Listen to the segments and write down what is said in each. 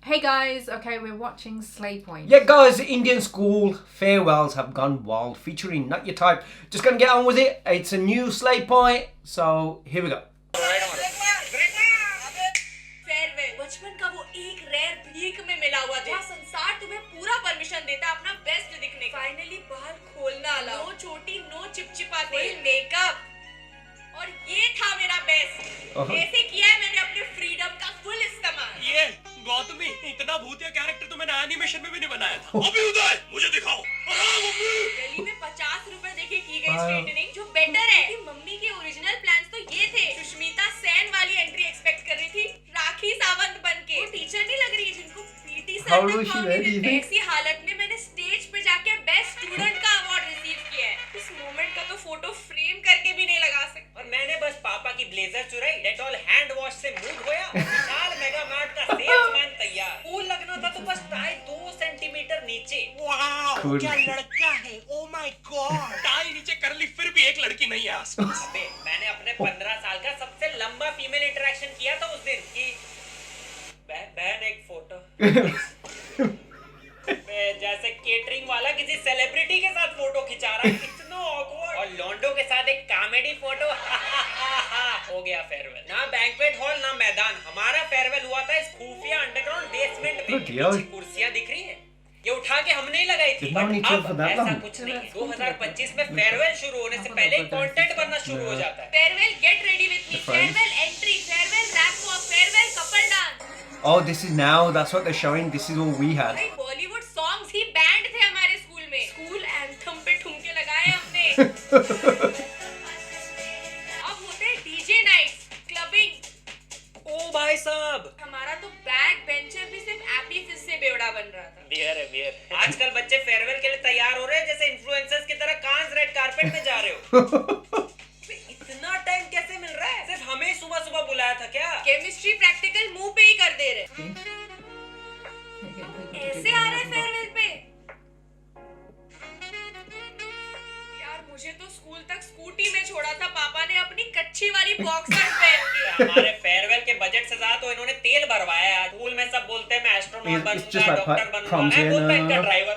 Hey guys, okay, we're watching Slay Point. Yeah, guys, Indian school farewells have gone wild, featuring Not Your Type. Just gonna get on with it. It's a new Slay Point, so here we go. Farewell बचपन का वो एक rare भीख में मिला हुआ था। संसार तुम्हें पूरा परमिशन देता अपना बेस्ट दिखने का। फाइनली बाल खोलना अलाउ, नो चोटी, नो चिपचिपाते, मेकअप, और ये था मेरा बेस्ट। ऐसे किया है मैंने अपने फ्रीडम का फुल इस्तेमाल। ये गौतमी, इतना भूतिया कैरेक्टर तो मैंने एनिमेशन में भी नहीं बनाया था। अभी उदय, मुझे दिखाओ। दिल्ली में 50 रुपए देके की गई स्ट्रेटनिंग जो बेटर है। मम्मी के ओरिजिनल प्लान्स तो ये थे। सुष्मिता सेन वाली एंट्री एक्सपेक्ट कर रही थी, राखी सावंत बनके। वो टीचर नहीं लग रही जिनको पीटी सर ने ऐसी हालत में मैंने स्टेज पे जाके बेस्ट स्टूडेंट का अवार्ड रिसीव किया है। इस मोमेंट का तो फोटो फ्रेम करके भी नहीं लगा सकते। और मैंने बस पापा की ब्लेजर चुराई, डेटॉल हैंड वॉश से मुंह धोया, विशाल मेगा मार्ट का सेल्समैन तैयार। फूल लगना था तो बस टाई 2 सेंटीमीटर नीचे। वाओ, क्या लड़का है। ओ माय गॉड, टाई नीचे कर ली फिर भी एक लड़की नहीं है आसपास। अबे, मैंने अपने 15 साल का सबसे लंबा फीमेल इंटरेक्शन किया था उस दिन की बहन एक फोटो। जैसे केटरिंग वाला किसी सेलिब्रिटी के साथ फोटो खिंचा रहा है, इतना ऑकवर्ड। और लॉन्डो के साथ एक कॉमेडी फोटो। हो गया फेयरवेल। ना बैंक्वेट हॉल ना मैदान, हमारा फेयरवेल हुआ था इस खुफिया अंडरग्राउंड बेसमेंट में। कुर्सियां दिख रही हैं, ये उठा के हमने ही लगाई थी। बट अब ऐसा कुछ नहीं है। 2025 में फेयरवेल शुरू होने से पहले कंटेंट बनना शुरू हो जाता है। Farewell get ready with me, farewell entry, farewell ramp walk, farewell couple dance. Oh, this is now, that's what they're showing. This is all we had. Bollywood songs he band थे हमारे स्कूल में। School anthem पे ठुमके लगाए हमने। अब होते हैं DJ nights, clubbing. ओ भाई साहब, हमारा तो बैक बेंचर भी सिर्फ एपी फिश से बेवड़ा बन रहा था। बियर है बियर। आजकल बच्चे फेयरवेल के लिए तैयार हो रहे हैं जैसे इन्फ्लुएंसर्स की तरह कांस रेड कारपेट में जा रहे हो। इतना टाइम कैसे मिल रहा है? सिर्फ हमें सुबह सुबह बुलाया था क्या? केमिस्ट्री प्रैक्टिकल मुंह पे ही कर दे रहे। ऐसे आ रहे फेयरवेल पे। यार मुझे तो स्कूल तक स्कूटी में छोड़ा था पापा ने अपनी कच्ची वाली बॉक्सर पहन के। हमारे फेयरवेल के बजट से ज्यादा तो इन्होंने तेल भरवाया। स्कूल में सब बोलते हैं मैं एस्ट्रोनॉट बनूंगा, डॉक्टर बनूंगा, मैं बोलता इनका ड्राइवर।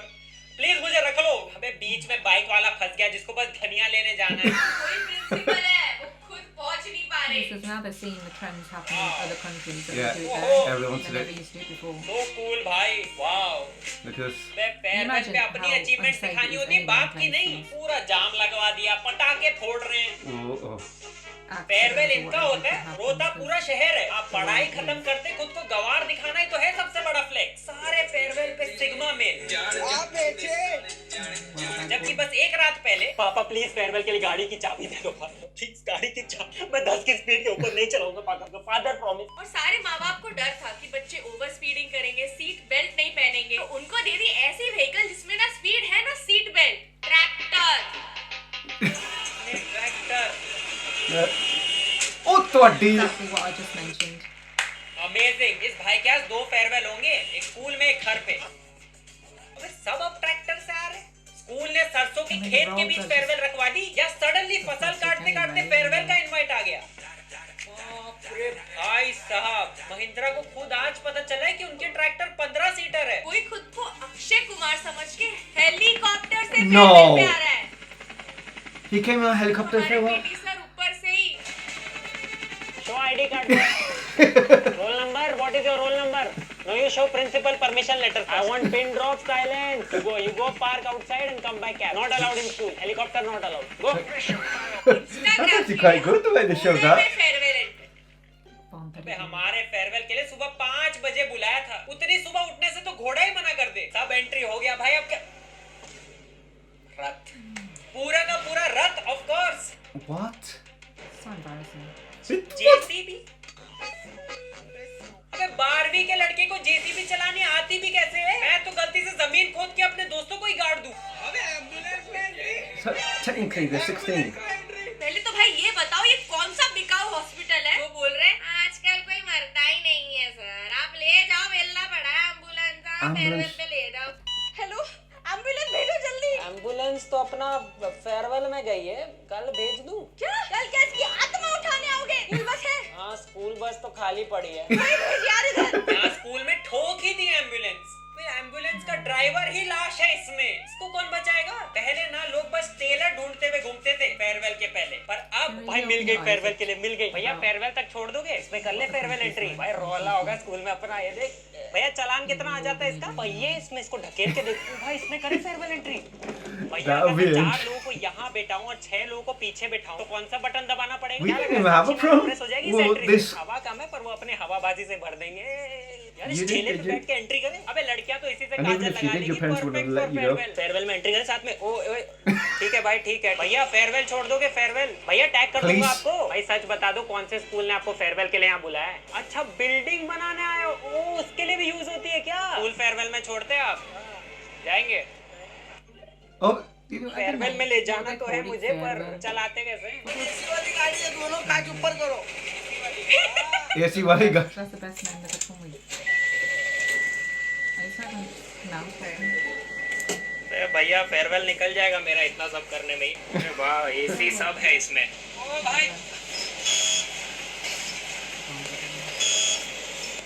प्लीज मुझे रख लो। अबे बीच में बाइक वाला फंस गया जिसको बस धनिया लेने जाना है। कोई प्रिंसिपल है, वो खुद पहुंच नहीं पा रहे। Because now they're seeing the trends happening in other countries that Yeah. do it Oh, there. everyone They today. never used to do it before. So cool भाई, वाओ। Because फेयरवेल पे अपनी how अचीवमेंट unsafe दिखानी it is होती है, anyone बाप की plays नहीं। things. पूरा जाम लगवा दिया, पटाखे फोड़ रहे हैं। oh. फेयरवेल Accidents or इनका whatever होता है, could happen रोता because- पूरा शहर है। आप पढ़ाई खत्म करते खुद को गंवार दिखाना ही तो है सबसे बड़ा फ्लेक्स। सारे फेयरवेल पे सिग्मा मेल। जबकि बस एक रात पहले पापा प्लीज फेयरवेल के लिए गाड़ी की चाबी दे दो। प्लीज गाड़ी की चाबी, मैं 10 की स्पीड के ऊपर नहीं चलाऊंगा पापा, फादर प्रॉमिस। और सारे माँ बाप को डर था कि बच्चे ओवर स्पीडिंग करेंगे, सीट बेल्ट नहीं पहनेंगे, तो उनको दे दी ऐसी व्हीकल जिसमें ना स्पीड है ना सीट बेल्ट। ट्रैक्टर। Oh, ਤੁਹਾਡੀ Exactly what I just mentioned. Amazing. इस भाई के पास 2 फेयरवेल होंगे, एक स्कूल में एक घर पे। अबे सब अब ट्रैक्टर से आ रहे। स्कूल ने सरसों की खेत के बीच फेयरवेल रखवा दी या सडनली फसल काटते काटते फेयरवेल का इनवाइट आ गया। बाप रे भाई साहब, महिंद्रा को खुद आज पता चला है कि उनके ट्रैक्टर 15 सीटर है। कोई खुद को अक्षय कुमार समझ के हेलीकॉप्टर से No. फेयरवेल पे आ रहा है। He came on a helicopter हमारे farewell. पीटी सर ऊपर से ही show ID card. Roll number, what is your roll number? No, you show principal permission letter. I want pin drop silence. You go park outside and come back. Not allowed in school, helicopter not allowed. Go. That's actually quite good the way they showed that. अबे हमारे farewell के लिए सुबह 5 बजे बुलाया था। उतनी सुबह उठने से तो घोड़ा ही मना कर दे। सब एंट्री हो गया भाई, अब क्या? रथ, पूरा का पूरा रथ, of course. What? So embarrassing. JCB. अबे 12वीं के लड़के को जेसीबी चलानी आती भी कैसे है? मैं तो गलती से जमीन खोद के अपने दोस्तों को ही गाड़ दूं। अबे एम्बुलेंस में So, technically they're 16. पहले तो भाई ये बताओ ये कौन सा बिकाऊ हॉस्पिटल है? वो बोल रहे हैं आजकल कोई मरता ही नहीं है सर, आप ले जाओ, मिलना पड़ा है एम्बुलेंस, आप फेयरवेल पे ले जाओ। हेलो, एम्बुलेंस भेजो जल्दी। एम्बुलेंस तो अपना फेयरवेल में गई है, कल भेज दूं? क्या? कल क्या इसकी आत्मा उठाने आओगे? स्कूल बस है। हाँ, स्कूल बस तो खाली पड़ी है। यार इधर यहाँ स्कूल में ठोक ही दी एम्बुलेंस। एम्बुलेंस का ड्राइवर ही लाश है इसमें, इसको कौन बचाएगा? पहले ना लोग बस टेलर ढूंढते हुए घूमते थे फेयरवेल के पहले, पर अब भाई मिल गई फेयरवेल के लिए, मिल गई। भैया फेयरवेल तक छोड़ दोगे? इसमें कर ले फेयरवेल एंट्री। भाई रोला होगा स्कूल में अपना। ये देख भैया चालान कितना आ जाता है इसका। भैया इसमें इसको ढकेल के देख भाई, इसमें करे फेयरवेल एंट्री। भैया अगर मैं 4 लोगों को यहाँ बैठाऊं और 6 लोगों को पीछे बैठाऊं तो कौन सा बटन दबाना पड़ेगा? We क्या didn't लगेगा? have a problem. प्रेस हो जाएगी Well, एंट्री। this- हवा कम है पर वो अपने हवाबाजी से भर देंगे। यार इस You ठेले did- पे बैठ के एंट्री करें। अबे लड़कियां तो इसी से And Kajal even if you लगा did, लेगी। your parents would have let you go. Farewell में एंट्री करें साथ में। ओ ओए ठीक है भाई ठीक है। भैया फेयरवेल छोड़ दोगे? फेयरवेल भैया टैग कर दूंगा Please. आपको। भाई सच बता दो कौन से स्कूल ने आपको फेयरवेल के लिए यहाँ बुलाया है? अच्छा बिल्डिंग बनाने आए हो? ओ उसके लिए भी यूज होती है क्या? स्कूल फेयरवेल में छोड़ते हैं आप? जाएंगे Oh, फेयरवेल में ले जाना तो है मुझे, पर चलाते कैसे? वाली गाड़ी है, दोनों कांच ऊपर करो। AC वाली गाड़ी। That's the best name of the toy. I just haven't now playing. अरे भैया फेयरवेल निकल जाएगा मेरा इतना सब करने में ही। अरे वाह एसी सब है इसमें। ओ भाई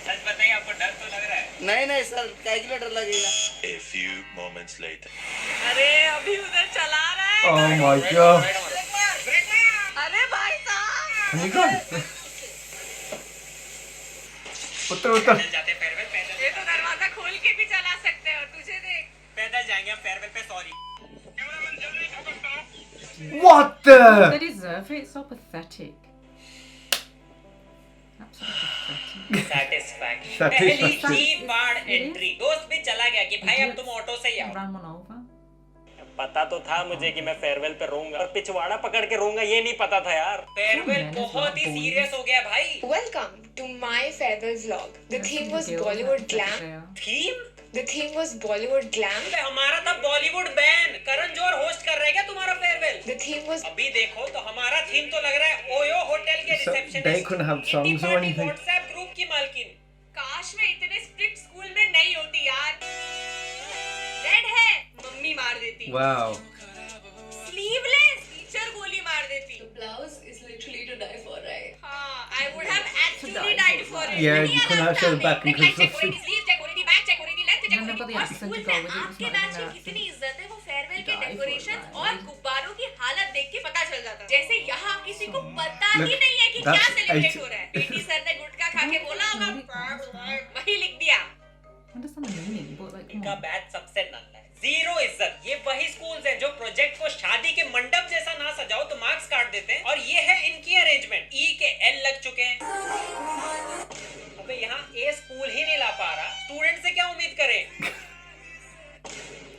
सच बताइए आपको डर तो लग रहा है? नहीं नहीं सर, कैलकुलेटर लगेगा। A few moments later. अरे अभी उधर चला रहा है। Oh my god. अरे भाई साहब Oh my god. उतर उतर। पैदल जाते फेयरवेल पैदल। ये तो दरवाजा खोल के भी चला सकते हैं और तुझे देख। पैदल जाएंगे हम फेयरवेल पे। Sorry. What the? They deserve it. It's so pathetic. Absolutely pathetic. Satisfaction. Satisfaction. पहली की बार एंट्री। दोस्त भी चला गया कि भाई अब तुम ऑटो से ही आओ। Ran one over. पता तो था मुझे कि मैं फेयरवेल पे रोऊंगा और पिछवाड़ा पकड़ के रोऊंगा, ये नहीं पता था यार। फेयरवेल बहुत ही सीरियस हो गया भाई। Welcome to my farewell vlog. The theme was Bollywood glam. Theme? The theme was Bollywood glam. अबे हमारा था बॉलीवुड बैंड। करण जौहर होस्ट कर रहा है क्या तुम्हारा फेयरवेल? The theme was अभी देखो तो हमारा थीम तो लग रहा है ओयो होटल के So receptionist. they couldn't have songs or anything. WhatsApp group की मालकिन। काश मैं इतने स्ट्रिक्ट स्कूल में नहीं होती यार। रेड है मम्मी मार देती। Wow. स्लीवलेस टीचर गोली मार देती। blouse is literally to die for, right? हाँ, I would have actually died for it। Yeah, नहीं you couldn't अलग have shown था back मैं। and Neckline check close हो रही थी, sleeve check हो रही थी, back check हो रही थी, length check And हो they've got रही the थी। और accent स्कूल to go में with it, आपके it's not बैच even की that कितनी इज्जत है वो फेयरवेल के Die for डेकोरेशन that. और गुब्बारों की हालत देख के पता चल जाता। जैसे यहाँ किसी को पता ही Look, नहीं है कि क्या that's सेलिब्रेट eight- हो रहा है। पीटी सर ने गुटखा खा के बोला होगा, वही लिख दिया। I understand the meaning, but like, come इनका on. बैच सबसे नल्ला है। जीरो इज्जत। ये वही स्कूल्स हैं जो प्रोजेक्ट को शादी के मंडप जैसा ना सजाओ तो मार्क्स काट देते हैं, और ये है इनकी अरेंजमेंट। ई के एल लग चुके हैं। अबे यहाँ ए स्कूल ही नहीं ला पा रहा, स्टूडेंट से क्या उम्मीद करें?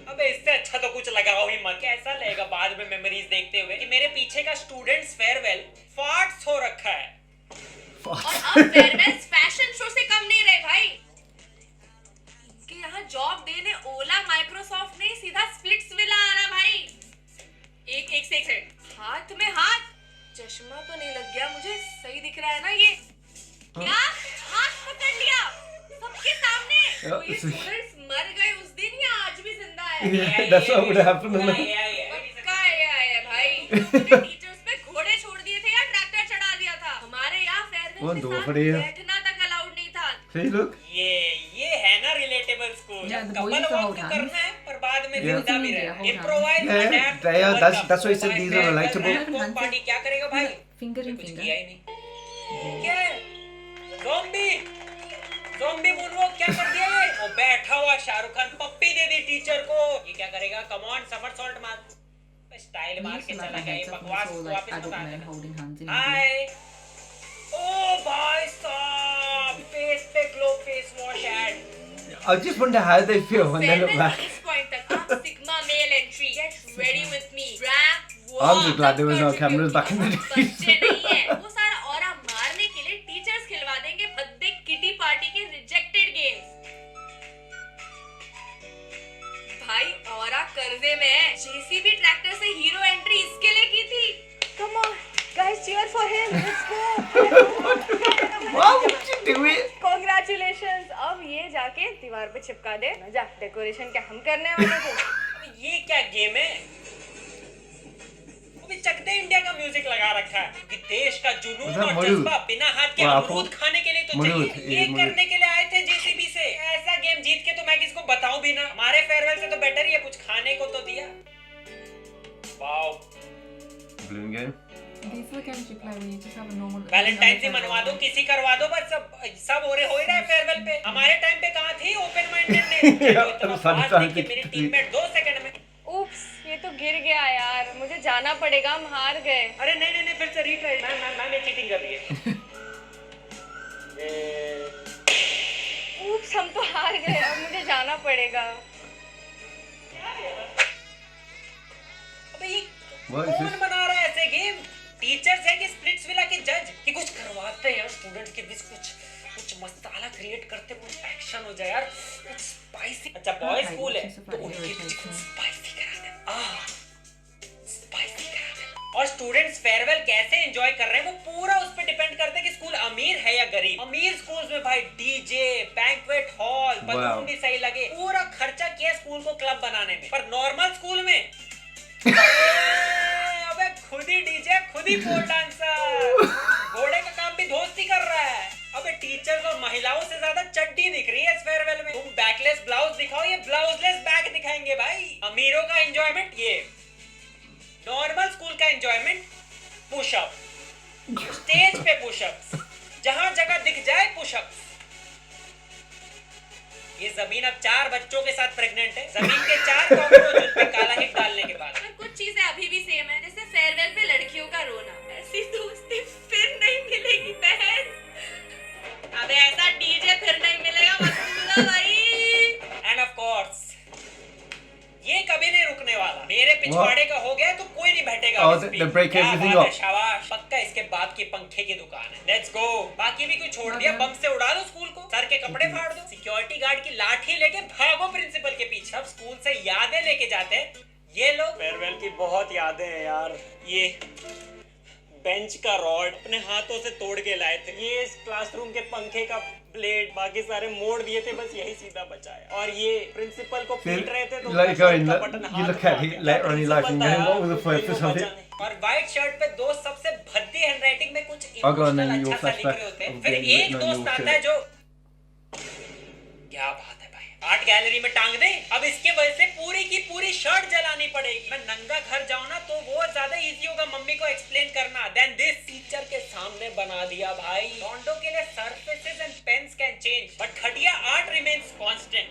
अबे इससे अच्छा तो कुछ लगाओ ही मत। कैसा लगेगा बाद में मेमोरीज देखते हुए कि मेरे पीछे का स्टूडेंट्स फेयरवेल फार्ट्स हो रखा है। और अब फेयरवेल फैशन शो से कम नहीं रहे भाई। इनके यहाँ जॉब देने ओला माइक्रोसॉफ्ट नहीं, सीधा स्प्लिट्स विला आ रहा भाई। एक सेकंड, हाथ में हाथ, चश्मा तो नहीं लग गया मुझे, सही दिख रहा है ना ये? क्या हाथ पकड़ लिया सबके सामने? तो ये स्टूडेंट्स मर गए उस दिन या आज भी जिंदा है? Yeah, that's what would happen. पक्का है भाई। उन्होंने टीचर्स पे घोड़े छोड़ दिए थे या ट्रैक्टर चढ़ा दिया था। हमारे यहाँ फेयरवेल वो के दो साथ खड़े हैं। बैठना तक अलाउड नहीं था। See, look. ये है ना relatable school. Yeah, the couple boys work hold तो hands. करना है पर बाद में Yeah. जिंदा भी Yeah, रहना। hold hands. Improvise, Yeah, adapt, they are- that's- overcome. that's why I said these are Farewell, relatable. farewell, party क्या करेगा भाई? Finger in कुछ finger. किया ही नहीं। क्या है? ज़ॉम्बी मूनवॉक क्या कर दिया ये? वो बैठा हुआ शाहरुख खान पप्पी दे दी टीचर को। ये क्या करेगा? कम ऑन, समरसॉल्ट मार, स्टाइल We मार used के to like चला my गया ये heads up and बकवास saw को like वापस adult बता men देना। holding hands in India. हाय ओ भाई साहब, फेस पे glow face wash ad. I just wonder how they feel when they look farewell back. की इस पॉइंट तक आप sigma male entry, get ready with me, ramp I'm just glad there was no cameras back in the days. बच्चे नहीं है वो सारा aura मारने के लिए टीचर्स खिलवा देंगे भद्दे किटी पार्टी के रिजेक्टेड गेम्स। भाई ऑरा कर्जे में है। जेसीबी ट्रैक्टर से हीरो एंट्री इसके लिए की थी। Come on, guys, cheer for him. Let's go. Why would you do it? Congratulations. अब ये जाके दीवार पे चिपका दे। जा, डेकोरेशन क्या हम करने वाले थे? ये क्या गेम है? भी चक दे इंडिया का म्यूजिक लगा रखा है, क्योंकि देश का जुनून मतलब और मरुद। जज्बा बिना हाथ के वाह, अमरूद खाने के लिए तो मरुद, चाहिए। ये ये मरुद। करने के लिए आए थे जेसीबी से। ऐसा गेम जीत के तो मैं किसको बताऊं भी ना। हमारे फेयरवेल से तो बेटर ही है, कुछ खाने को तो दिया। Wow, Balloon game. These are the games you play when you just have a normal. Valentine से मनवा दो, किसी करवा दो, बस सब हो ही रहा है फेयरवेल पे। हमारे टाइम पे कहाँ थी ओपन माइंडेडनेस। मेरी टीममेट 2 सेकंड में। Oops, ये तो गिर गया यार, मुझे जाना पड़ेगा, हम हार गए। अरे नहीं, फिर से रीट्राई। मैम ये चीटिंग कर रही है। Oops, हम तो हार गए, अब मुझे जाना पड़ेगा। अबे ये What is कौन this? बना रहा है ऐसे गेम? टीचर्स है कि स्प्लिट्सविला के जज कि कुछ करवाते हैं यार स्टूडेंट्स के बीच, कुछ मसाला क्रिएट करते, कुछ एक्शन हो जाए यार, कुछ स्पाइसी। अच्छा बॉयज स्कूल है तो उनके बीच कुछ स्पाइसी करा दे। स्पाइसी करा दे। और स्टूडेंट्स फेयरवेल कैसे एंजॉय कर रहे हैं वो पूरा उस पे डिपेंड करता है कि स्कूल अमीर है या गरीब। अमीर स्कूल्स में भाई डीजे, बैंक्वेट हॉल, बलून भी सही लगे, पूरा खर्चा किया स्कूल को क्लब बनाने में। पर नॉर्मल स्कूल में अबे खुद ही डीजे, खुद ही पोल डांसर, घोड़े का काम भी दोस्ती कर रहा है। अबे टीचर्स और महिलाओं से ज्यादा चड्डी दिख रही है इस फेयरवेल में। तुम बैकलेस ब्लाउज दिखाओ, ये ब्लाउजलेस बैक दिखाएंगे भाई। अमीरों का एंजॉयमेंट ये, नॉर्मल स्कूल का एंजॉयमेंट पुशअप, स्टेज पे पुशअप्स, जहां जगह दिख जाए पुशअप्स। ये जमीन अब 4 बच्चों के साथ प्रेग्नेंट है। जमीन के 4 कॉकरोच उस पे काला हिट डालने के बाद। पर कुछ चीजें अभी भी सेम है, जैसे फेयरवेल पे लड़कियों का रोना। ऐसी दोस्ती फिर नहीं मिलेगी बहन। अबे ऐसा डीजे फिर नहीं मिलेगा वसूला भाई। एंड ऑफ कोर्स ये कभी नहीं रुकने वाला। मेरे पिछवाड़े का हो गया तो कोई नहीं बैठेगा। Oh, they break everything up. शाबाश, पक्का इसके बाप की पंखे की दुकान है। Let's go. बाकी भी कुछ छोड़ दिया, बम से उड़ा दो स्कूल को, सर के कपड़े फाड़ दो, सिक्योरिटी गार्ड की लाठी लेके भागो प्रिंसिपल के पीछे। अब स्कूल से यादें लेके जाते हैं ये लोग। फेयरवेल की बहुत यादें हैं यार। ये बेंच का रॉड अपने हाथों से तोड़ के लाए थे, ये इस क्लासरूम के पंखे का ब्लेड, बाकी सारे मोड़ दिए थे, बस यही सीधा बचा है। और ये प्रिंसिपल को पीट रहे थे तो Let it go in. का बटन You हाथ look में at आ it गया। later on in life and principal go, what was the था यार, purpose कोई of को it? बचा नहीं। और व्हाइट शर्ट पे दोस्त सबसे भद्दी हैंडराइटिंग में कुछ I'll go and then emotional your अच्छा सा लिख flashback रहे होते हैं। of फिर getting एक written on दोस्त your आता है shirt. जो क्या बात है भाई, आर्ट गैलरी में टांग दे। अब इसके वजह से पूरी की पूरी शर्ट जलानी पड़ेगी। मैं नंगा घर जाऊं ना तो वो ज्यादा इजी होगा मम्मी को एक्सप्लेन करना देन दिस। टीचर के सामने बना दिया भाई। लॉन्डो के लिए surfaces and pains can change but घटिया आर्ट रिमेन्स कांस्टेंट।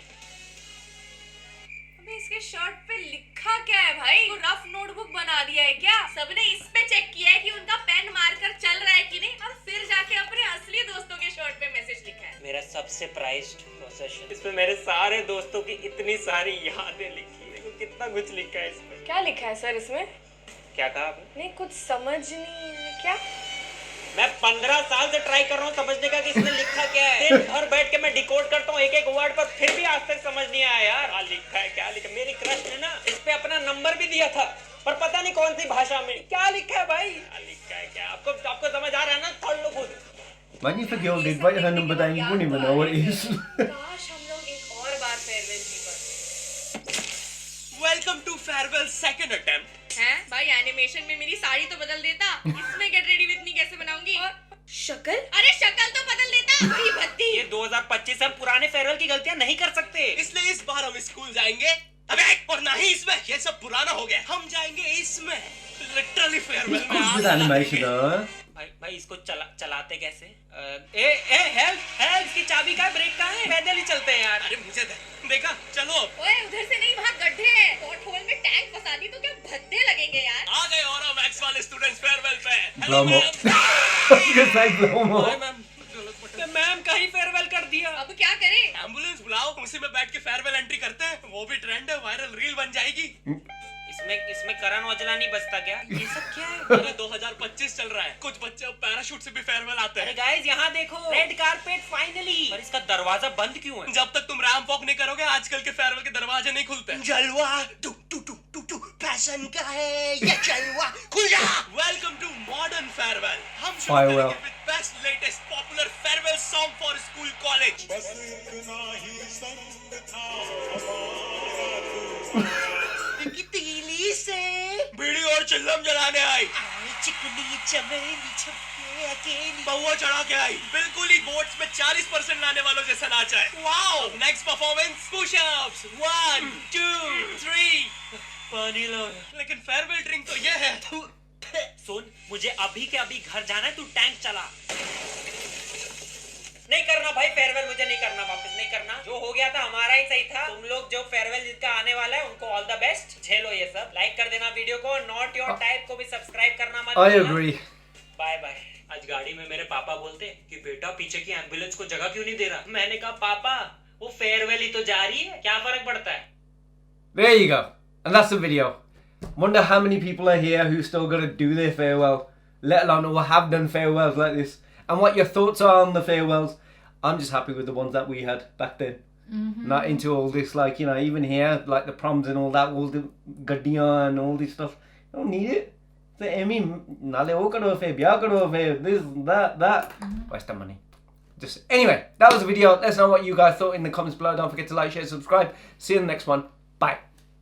अबे इसके शर्ट पे लिखा क्या है भाई? वो रफ नोटबुक बना दिया है क्या? सबने इस पे चेक किया है कि उनका पेन मार्कर चल रहा है कि नहीं, और फिर जाके अपने असली दोस्तों के शर्ट पे मैसेज लिखा है। मेरा सबसे प्राइज्ड पोजेशन, इसमें मेरे सारे दोस्तों की इतनी सारी यादें लिखी है। देखो कितना कुछ लिखा है इसमें। क्या लिखा है सर इसमें? क्या कहा आपने? नहीं, कुछ समझ नहीं है क्या? मैं 15 साल से ट्राई कर रहा हूँ समझने का कि इसमें लिखा क्या है। दिन भर बैठ के मैं डिकोड करता हूँ एक एक वर्ड पर, फिर भी आज तक समझ नहीं आया यार। क्या लिखा है, क्या लिखा? मेरी क्रश ने ना इस पे अपना नंबर भी दिया था, पर पता नहीं कौन सी भाषा में। क्या लिखा है भाई? क्या लिखा है? क्या आपको समझ आ रहा है ना? पढ़ लो खुद। Imagine if a girl did write her number down, you wouldn't even know what it is. काश हम लोग एक और बार फेयरवेल जी पाते। Welcome to farewell second attempt. हैं भाई, एनिमेशन में मेरी साड़ी तो बदल देता, इसमें गेट रेडी विद मी कैसे बनाऊंगी? और शक्ल, अरे शक्ल तो बदल देता। वही भद्दी। ये 2025 हम पुराने फेयरवेल की गलतियां नहीं कर सकते। इसलिए इस बार हम स्कूल जाएंगे। अबे और ना ही इसमें, ये सब पुराना हो गया। हम जाएंगे इसमें, लिटरली फेयरवेल में। Good animation though. भाई इसको चलाते कैसे? हेल्प की चाबी का ब्रेक का है, पैदल ही चलते हैं यार। अरे मुझे देखा, चलो। ओए उधर से नहीं, वहाँ गड्ढे हैं। पॉट होल में टैंक फंसा दी तो क्या भद्दे लगेंगे यार। आ गए और हम मैक्स वाले स्टूडेंट्स फेयरवेल पे। Blow 'em up. I was gonna say blow 'em up. Ma'am का ही फेयरवेल कर दिया। अब क्या करें? एम्बुलेंस बुलाओ, उसी में बैठ के फेयरवेल एंट्री करते हैं। वो भी ट्रेंड है, वायरल रील बन जाएगी। इसमें करण औजला नहीं बचता क्या? ये सब क्या है? अरे 2025 चल रहा है, कुछ बच्चे अब पैराशूट से भी फेयरवेल आते अरे हैं। गाइस यहाँ देखो, रेड कारपेट फाइनली। पर इसका दरवाजा बंद क्यों है? जब तक तुम रैंप वॉक नहीं करोगे आजकल के फेयरवेल के दरवाजे नहीं खुलते। जलवा टू टू टू टू टू फैशन का है ये जलवा, खुल जा। Welcome to modern farewell. हम शुरू Farewell. करेंगे with best latest popular farewell song for school college. की तीली से बीड़ी और चिल्लम जलाने आई, चिकनी चमेली छपके अकेली बउआ चढ़ा के आई, बिल्कुल ही बोट्स में 40% लाने वालों जैसा नाचा है। वाओ, नेक्स्ट परफॉर्मेंस पुशअप्स 1 2 3 पानी लो। लेकिन फेयरवेल ड्रिंक तो ये है। सुन, मुझे अभी के अभी घर जाना है, तू टैंक चला। नहीं करना भाई फेयरवेल, मुझे नहीं करना, वापस नहीं करना। जो हो गया था हमारा ही सही था। तुम लोग जो फेयरवेल जिसका आने वाला है उनको ऑल द बेस्ट। झेलो ये सब। लाइक कर देना वीडियो को, नॉट योर टाइप को भी सब्सक्राइब करना मत I भूलना। agree. Bye bye. आज गाड़ी में मेरे पापा बोलते कि बेटा पीछे की एम्बुलेंस को जगह क्यों नहीं दे रहा। मैंने कहा पापा वो फेयरवेल ही तो जा रही है, क्या फर्क पड़ता है। There you go. And that's the video. Wonder how many people are here who still got to do their farewell, let alone or have done farewells like this, and what your thoughts are on the farewells. I'm just happy with the ones that we had back then. Not into all this, like, you know, even here, like the proms and all that, all the gaddiyan and all this stuff. You don't need it. The Emmy, nale wo karo fe, bya karo fe, this, that. Waste of money. Just anyway, that was the video. Let us know what you guys thought in the comments below. Don't forget to like, share, subscribe. See you in the next one. Bye.